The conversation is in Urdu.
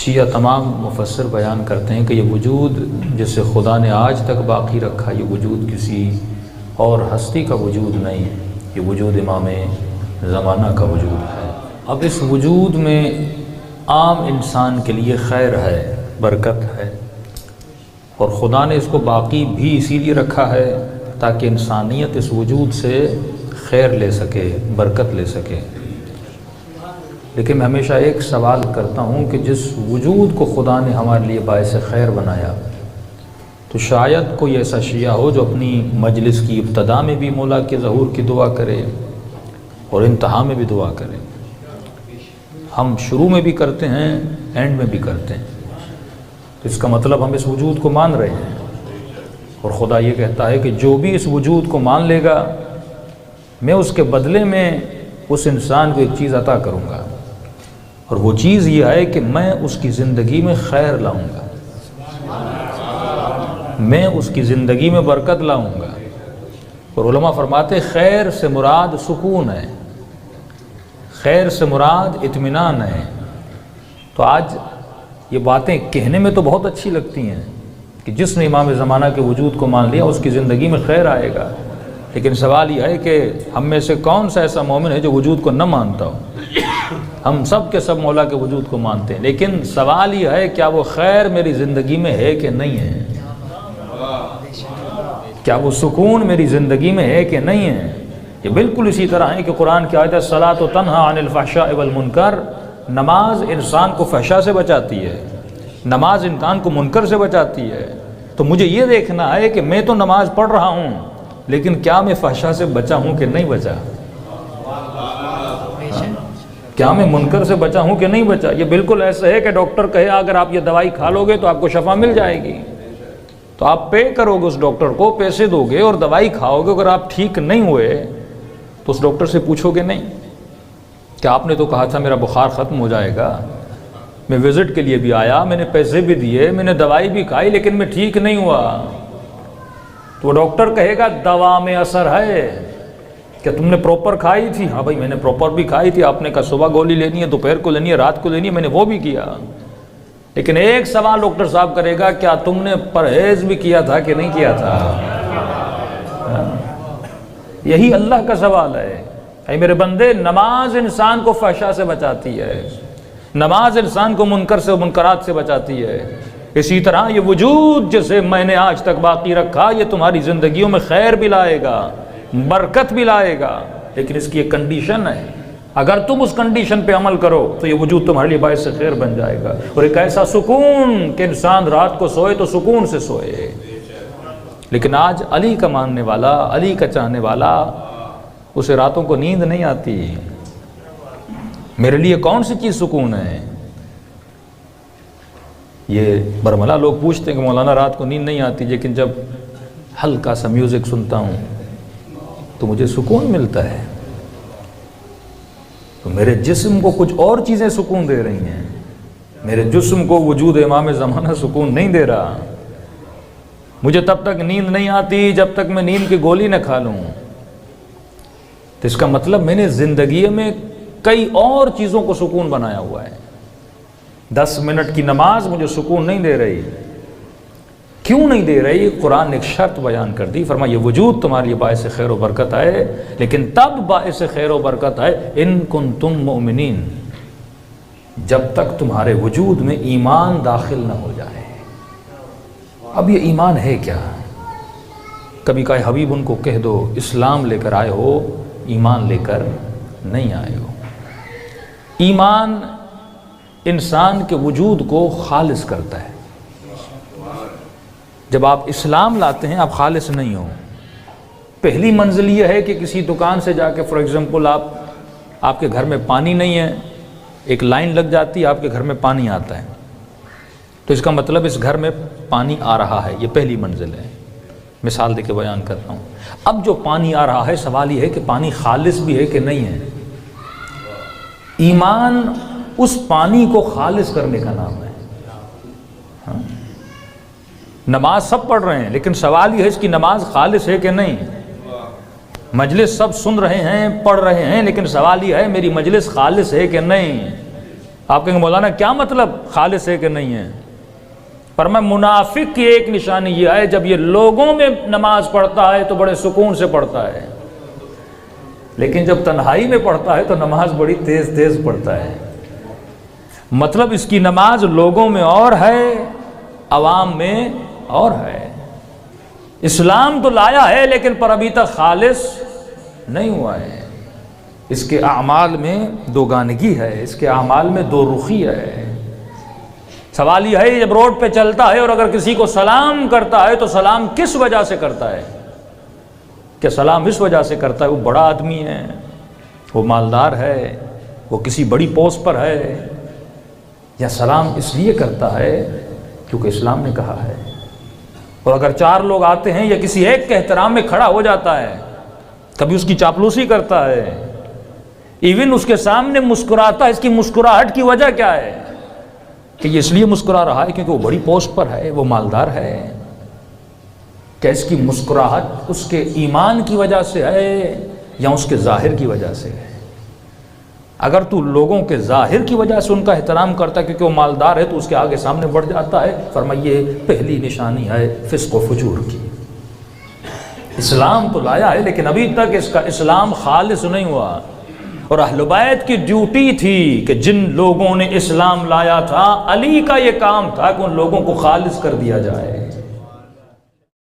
شیعہ تمام مفسر بیان کرتے ہیں کہ یہ وجود جسے خدا نے آج تک باقی رکھا، یہ وجود کسی اور ہستی کا وجود نہیں، یہ وجود امام زمانہ کا وجود ہے۔ اب اس وجود میں عام انسان کے لیے خیر ہے، برکت ہے، اور خدا نے اس کو باقی بھی اسی لیے رکھا ہے تاکہ انسانیت اس وجود سے خیر لے سکے، برکت لے سکے۔ لیکن میں ہمیشہ ایک سوال کرتا ہوں کہ جس وجود کو خدا نے ہمارے لیے باعث خیر بنایا، تو شاید کوئی ایسا شیعہ ہو جو اپنی مجلس کی ابتدا میں بھی مولا کے ظہور کی دعا کرے اور انتہا میں بھی دعا کرے۔ ہم شروع میں بھی کرتے ہیں، اینڈ میں بھی کرتے ہیں، تو اس کا مطلب ہم اس وجود کو مان رہے ہیں، اور خدا یہ کہتا ہے کہ جو بھی اس وجود کو مان لے گا، میں اس کے بدلے میں اس انسان کو ایک چیز عطا کروں گا، اور وہ چیز یہ ہے کہ میں اس کی زندگی میں خیر لاؤں گا، میں اس کی زندگی میں برکت لاؤں گا۔ اور علماء فرماتے خیر سے مراد سکون ہے، خیر سے مراد اطمینان ہے۔ تو آج یہ باتیں کہنے میں تو بہت اچھی لگتی ہیں کہ جس نے امام زمانہ کے وجود کو مان لیا اس کی زندگی میں خیر آئے گا، لیکن سوال یہ ہے کہ ہم میں سے کون سا ایسا مومن ہے جو وجود کو نہ مانتا ہو؟ ہم سب کے سب مولا کے وجود کو مانتے ہیں، لیکن سوال یہ ہے کیا وہ خیر میری زندگی میں ہے کہ نہیں ہے؟ کیا وہ سکون میری زندگی میں ہے کہ نہیں ہے؟ یہ بالکل اسی طرح ہے کہ قرآن کی آیت الصلاۃ تنہی عن الفحشاء والمنکر، نماز انسان کو فحشا سے بچاتی ہے، نماز انسان کو منکر سے بچاتی ہے۔ تو مجھے یہ دیکھنا ہے کہ میں تو نماز پڑھ رہا ہوں، لیکن کیا میں فحشا سے بچا ہوں کہ نہیں بچا؟ کیا میں منکر سے بچا ہوں کہ نہیں بچا؟ یہ بالکل ایسا ہے کہ ڈاکٹر کہے اگر آپ یہ دوائی کھا لو گے تو آپ کو شفا مل جائے گی، تو آپ پے کرو گے، اس ڈاکٹر کو پیسے دو گے اور دوائی کھاؤ گے۔ اگر آپ ٹھیک نہیں ہوئے تو اس ڈاکٹر سے پوچھو گے نہیں کہ آپ نے تو کہا تھا میرا بخار ختم ہو جائے گا، میں وزٹ کے لیے بھی آیا، میں نے پیسے بھی دیے، میں نے دوائی بھی کھائی، لیکن میں ٹھیک نہیں ہوا۔ تو وہ ڈاکٹر کہے گا دوا میں اثر ہے، کیا تم نے پراپر کھائی تھی؟ ہاں بھائی میں نے پراپر بھی کھائی تھی، آپ نے کہا صبح گولی لینی ہے، دوپہر کو لینی ہے، رات کو لینی ہے، میں نے وہ بھی کیا۔ لیکن ایک سوال ڈاکٹر صاحب کرے گا کیا تم نے پرہیز بھی کیا تھا کہ نہیں کیا تھا؟ یہی اللہ کا سوال ہے۔ اے میرے بندے، نماز انسان کو فحشا سے بچاتی ہے، نماز انسان کو منکر سے منکرات سے بچاتی ہے۔ اسی طرح یہ وجود جسے میں نے آج تک باقی رکھا، یہ تمہاری زندگیوں میں خیر بھی لائے گا، برکت بھی لائے گا، لیکن اس کی ایک کنڈیشن ہے۔ اگر تم اس کنڈیشن پہ عمل کرو تو یہ وجود تمہارے لیے باعث خیر بن جائے گا، اور ایک ایسا سکون کہ انسان رات کو سوئے تو سکون سے سوئے۔ لیکن آج علی کا ماننے والا، علی کا چاہنے والا، اسے راتوں کو نیند نہیں آتی۔ میرے لیے کون سی چیز سکون ہے؟ یہ برملا لوگ پوچھتے ہیں کہ مولانا رات کو نیند نہیں آتی، لیکن جب ہلکا سا میوزک سنتا ہوں تو مجھے سکون ملتا ہے۔ تو میرے جسم کو کچھ اور چیزیں سکون دے رہی ہیں، میرے جسم کو وجود امام زمانہ سکون نہیں دے رہا۔ مجھے تب تک نیند نہیں آتی جب تک میں نیند کی گولی نہ کھا لوں۔ تو اس کا مطلب میں نے زندگی میں کئی اور چیزوں کو سکون بنایا ہوا ہے۔ 10 منٹ کی نماز مجھے سکون نہیں دے رہی۔ کیوں نہیں دے رہی؟ قرآن نے ایک شرط بیان کر دی، فرمایا یہ وجود تمہارے لیے باعث خیر و برکت ہے، لیکن تب باعث خیر و برکت ہے ان کنتم مؤمنین، جب تک تمہارے وجود میں ایمان داخل نہ ہو جائے۔ اب یہ ایمان ہے کیا؟ کبھی کہا حبیب ان کو کہہ دو اسلام لے کر آئے ہو، ایمان لے کر نہیں آئے ہو۔ ایمان انسان کے وجود کو خالص کرتا ہے۔ جب آپ اسلام لاتے ہیں آپ خالص نہیں ہو۔ پہلی منزل یہ ہے کہ کسی دکان سے جا کے فار ایگزامپل آپ کے گھر میں پانی نہیں ہے، ایک لائن لگ جاتی ہے، آپ کے گھر میں پانی آتا ہے، تو اس کا مطلب اس گھر میں پانی آ رہا ہے، یہ پہلی منزل ہے۔ مثال دے کے بیان کر رہا ہوں۔ اب جو پانی آ رہا ہے، سوال یہ ہے کہ پانی خالص بھی ہے کہ نہیں ہے۔ ایمان اس پانی کو خالص کرنے کا نام ہے۔ نماز سب پڑھ رہے ہیں، لیکن سوال یہ ہے اس کی نماز خالص ہے کہ نہیں۔ مجلس سب سن رہے ہیں، پڑھ رہے ہیں، لیکن سوال یہ ہے میری مجلس خالص ہے کہ نہیں۔ آپ کہیں گے مولانا کیا مطلب خالص ہے کہ نہیں ہے؟ فرمایا منافق کی ایک نشانی یہ ہے جب یہ لوگوں میں نماز پڑھتا ہے تو بڑے سکون سے پڑھتا ہے، لیکن جب تنہائی میں پڑھتا ہے تو نماز بڑی تیز تیز پڑھتا ہے۔ مطلب اس کی نماز لوگوں میں اور ہے، عوام میں اور ہے۔ اسلام تو لایا ہے لیکن پر ابھی تک خالص نہیں ہوا ہے، اس کے اعمال میں دوگانگی ہے، اس کے اعمال میں دو رخی ہے۔ سوال یہ ہے جب روڈ پہ چلتا ہے اور اگر کسی کو سلام کرتا ہے تو سلام کس وجہ سے کرتا ہے؟ کہ سلام اس وجہ سے کرتا ہے وہ بڑا آدمی ہے، وہ مالدار ہے، وہ کسی بڑی پوسٹ پر ہے، یا سلام اس لیے کرتا ہے کیونکہ اسلام نے کہا ہے؟ اور اگر چار لوگ آتے ہیں یا کسی ایک کے احترام میں کھڑا ہو جاتا ہے، کبھی اس کی چاپلوسی کرتا ہے، ایون اس کے سامنے مسکراتا ہے، اس کی مسکراہٹ کی وجہ کیا ہے؟ کہ یہ اس لیے مسکرا رہا ہے کیونکہ وہ بڑی پوسٹ پر ہے، وہ مالدار ہے؟ کہ اس کی مسکراہٹ اس کے ایمان کی وجہ سے ہے یا اس کے ظاہر کی وجہ سے ہے؟ اگر تو لوگوں کے ظاہر کی وجہ سے ان کا احترام کرتا ہے کیونکہ وہ مالدار ہے تو اس کے آگے سامنے بڑھ جاتا ہے، فرمائیے پہلی نشانی ہے فسق و فجور کی۔ اسلام تو لایا ہے لیکن ابھی تک اس کا اسلام خالص نہیں ہوا، اور اہل بیت کی ڈیوٹی تھی کہ جن لوگوں نے اسلام لایا تھا، علی کا یہ کام تھا کہ ان لوگوں کو خالص کر دیا جائے۔